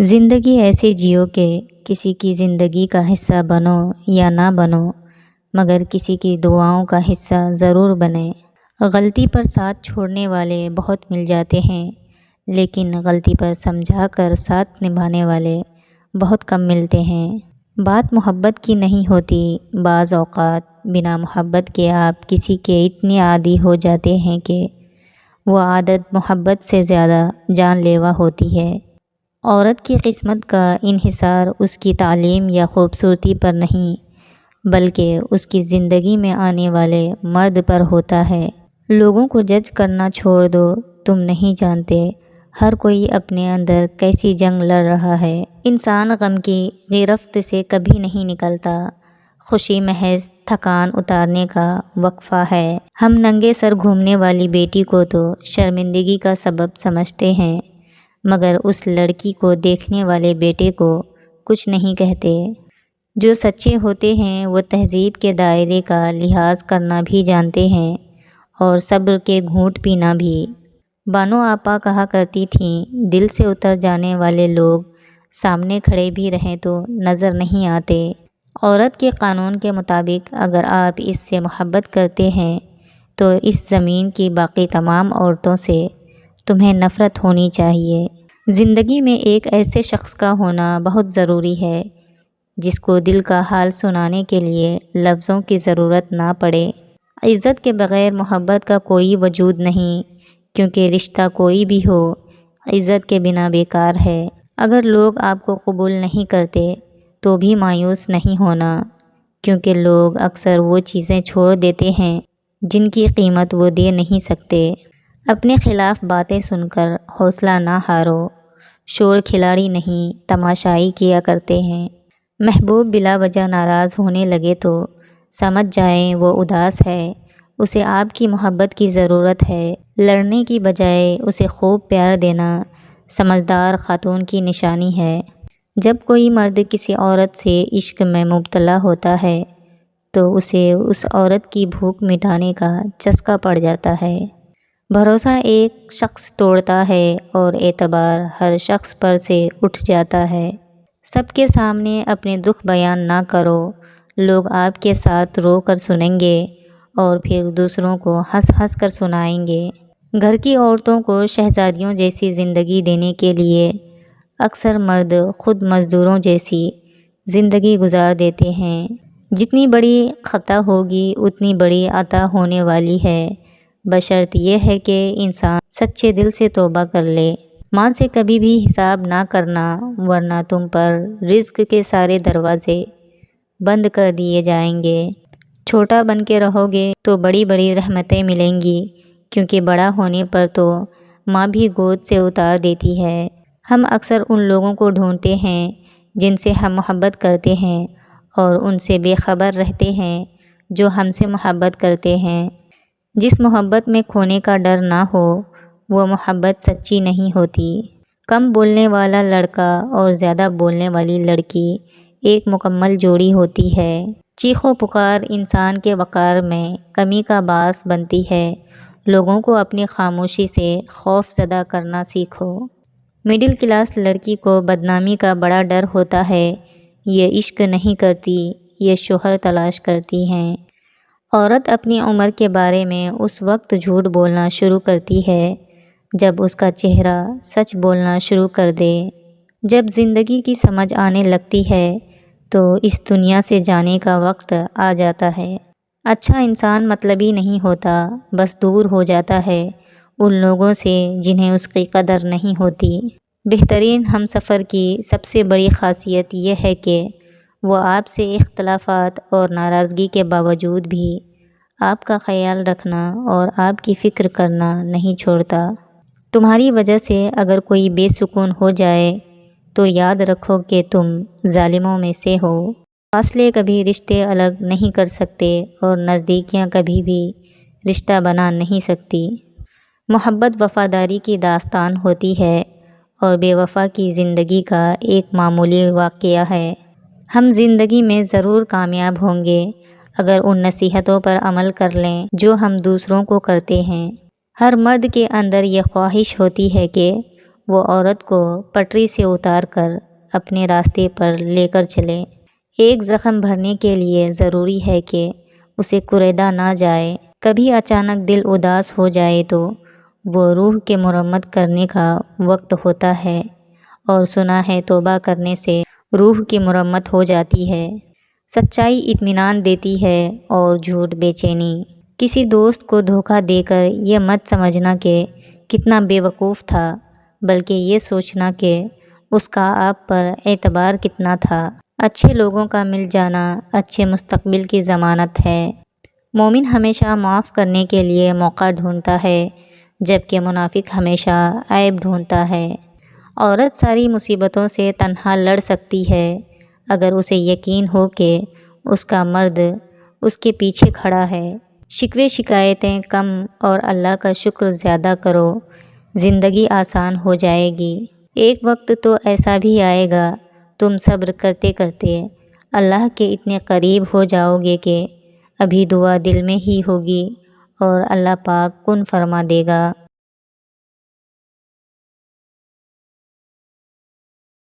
زندگی ایسے جیو کہ کسی کی زندگی کا حصہ بنو یا نہ بنو، مگر کسی کی دعاؤں کا حصہ ضرور بنے۔ غلطی پر ساتھ چھوڑنے والے بہت مل جاتے ہیں، لیکن غلطی پر سمجھا کر ساتھ نبھانے والے بہت کم ملتے ہیں۔ بات محبت کی نہیں ہوتی، بعض اوقات بنا محبت کے آپ کسی کے اتنے عادی ہو جاتے ہیں کہ وہ عادت محبت سے زیادہ جان لیوا ہوتی ہے۔ عورت کی قسمت کا انحصار اس کی تعلیم یا خوبصورتی پر نہیں، بلکہ اس کی زندگی میں آنے والے مرد پر ہوتا ہے۔ لوگوں کو جج کرنا چھوڑ دو، تم نہیں جانتے ہر کوئی اپنے اندر کیسی جنگ لڑ رہا ہے۔ انسان غم کی گرفت سے کبھی نہیں نکلتا، خوشی محض تھکان اتارنے کا وقفہ ہے۔ ہم ننگے سر گھومنے والی بیٹی کو تو شرمندگی کا سبب سمجھتے ہیں، مگر اس لڑکی کو دیکھنے والے بیٹے کو کچھ نہیں کہتے۔ جو سچے ہوتے ہیں وہ تہذیب کے دائرے کا لحاظ کرنا بھی جانتے ہیں اور صبر کے گھونٹ پینا بھی۔ بانو آپا کہا کرتی تھیں، دل سے اتر جانے والے لوگ سامنے کھڑے بھی رہیں تو نظر نہیں آتے۔ عورت کے قانون کے مطابق اگر آپ اس سے محبت کرتے ہیں تو اس زمین کی باقی تمام عورتوں سے تمہیں نفرت ہونی چاہیے۔ زندگی میں ایک ایسے شخص کا ہونا بہت ضروری ہے جس کو دل کا حال سنانے کے لیے لفظوں کی ضرورت نہ پڑے۔ عزت کے بغیر محبت کا کوئی وجود نہیں، کیونکہ رشتہ کوئی بھی ہو عزت کے بنا بیکار ہے۔ اگر لوگ آپ کو قبول نہیں کرتے تو بھی مایوس نہیں ہونا، کیونکہ لوگ اکثر وہ چیزیں چھوڑ دیتے ہیں جن کی قیمت وہ دے نہیں سکتے۔ اپنے خلاف باتیں سن کر حوصلہ نہ ہارو، شور کھلاڑی نہیں تماشائی کیا کرتے ہیں۔ محبوب بلا وجہ ناراض ہونے لگے تو سمجھ جائیں وہ اداس ہے، اسے آپ کی محبت کی ضرورت ہے۔ لڑنے کی بجائے اسے خوب پیار دینا سمجھدار خاتون کی نشانی ہے۔ جب کوئی مرد کسی عورت سے عشق میں مبتلا ہوتا ہے تو اسے اس عورت کی بھوک مٹانے کا چسکا پڑ جاتا ہے۔ بھروسہ ایک شخص توڑتا ہے اور اعتبار ہر شخص پر سے اٹھ جاتا ہے۔ سب کے سامنے اپنے دکھ بیان نہ کرو، لوگ آپ کے ساتھ رو کر سنیں گے اور پھر دوسروں کو ہنس ہنس کر سنائیں گے۔ گھر کی عورتوں کو شہزادیوں جیسی زندگی دینے کے لیے اکثر مرد خود مزدوروں جیسی زندگی گزار دیتے ہیں۔ جتنی بڑی خطا ہوگی اتنی بڑی عطا ہونے والی ہے، بشرط یہ ہے کہ انسان سچے دل سے توبہ کر لے۔ ماں سے کبھی بھی حساب نہ کرنا، ورنہ تم پر رزق کے سارے دروازے بند کر دیے جائیں گے۔ چھوٹا بن کے رہو گے تو بڑی بڑی رحمتیں ملیں گی، کیونکہ بڑا ہونے پر تو ماں بھی گود سے اتار دیتی ہے۔ ہم اکثر ان لوگوں کو ڈھونڈتے ہیں جن سے ہم محبت کرتے ہیں اور ان سے بے خبر رہتے ہیں جو ہم سے محبت کرتے ہیں۔ جس محبت میں کھونے کا ڈر نہ ہو وہ محبت سچی نہیں ہوتی۔ کم بولنے والا لڑکا اور زیادہ بولنے والی لڑکی ایک مکمل جوڑی ہوتی ہے۔ چیخ و پکار انسان کے وقار میں کمی کا باعث بنتی ہے۔ لوگوں کو اپنی خاموشی سے خوف زدہ کرنا سیکھو۔ مڈل کلاس لڑکی کو بدنامی کا بڑا ڈر ہوتا ہے، یہ عشق نہیں کرتی، یہ شوہر تلاش کرتی ہیں۔ عورت اپنی عمر کے بارے میں اس وقت جھوٹ بولنا شروع کرتی ہے جب اس کا چہرہ سچ بولنا شروع کر دے۔ جب زندگی کی سمجھ آنے لگتی ہے تو اس دنیا سے جانے کا وقت آ جاتا ہے۔ اچھا انسان مطلبی نہیں ہوتا، بس دور ہو جاتا ہے ان لوگوں سے جنہیں اس کی قدر نہیں ہوتی۔ بہترین ہم سفر کی سب سے بڑی خاصیت یہ ہے کہ وہ آپ سے اختلافات اور ناراضگی کے باوجود بھی آپ کا خیال رکھنا اور آپ کی فکر کرنا نہیں چھوڑتا۔ تمہاری وجہ سے اگر کوئی بے سکون ہو جائے تو یاد رکھو کہ تم ظالموں میں سے ہو۔ فاصلے کبھی رشتے الگ نہیں کر سکتے اور نزدیکیاں کبھی بھی رشتہ بنا نہیں سکتی۔ محبت وفاداری کی داستان ہوتی ہے اور بے وفا کی زندگی کا ایک معمولی واقعہ ہے۔ ہم زندگی میں ضرور کامیاب ہوں گے اگر ان نصیحتوں پر عمل کر لیں جو ہم دوسروں کو کرتے ہیں۔ ہر مرد کے اندر یہ خواہش ہوتی ہے کہ وہ عورت کو پٹری سے اتار کر اپنے راستے پر لے کر چلے۔ ایک زخم بھرنے کے لیے ضروری ہے کہ اسے کریدا نہ جائے۔ کبھی اچانک دل اداس ہو جائے تو وہ روح کے مرمت کرنے کا وقت ہوتا ہے، اور سنا ہے توبہ کرنے سے روح کی مرمت ہو جاتی ہے۔ سچائی اطمینان دیتی ہے اور جھوٹ بے چینی۔ کسی دوست کو دھوکہ دے کر یہ مت سمجھنا کہ کتنا بے وقوف تھا، بلکہ یہ سوچنا کہ اس کا آپ پر اعتبار کتنا تھا۔ اچھے لوگوں کا مل جانا اچھے مستقبل کی ضمانت ہے۔ مومن ہمیشہ معاف کرنے کے لیے موقع ڈھونڈتا ہے، جبکہ منافق ہمیشہ عیب ڈھونڈتا ہے۔ عورت ساری مصیبتوں سے تنہا لڑ سکتی ہے اگر اسے یقین ہو کہ اس کا مرد اس کے پیچھے کھڑا ہے۔ شکوے شکایتیں کم اور اللہ کا شکر زیادہ کرو، زندگی آسان ہو جائے گی۔ ایک وقت تو ایسا بھی آئے گا تم صبر کرتے کرتے اللہ کے اتنے قریب ہو جاؤ گے کہ ابھی دعا دل میں ہی ہوگی اور اللہ پاک کن فرما دے گا۔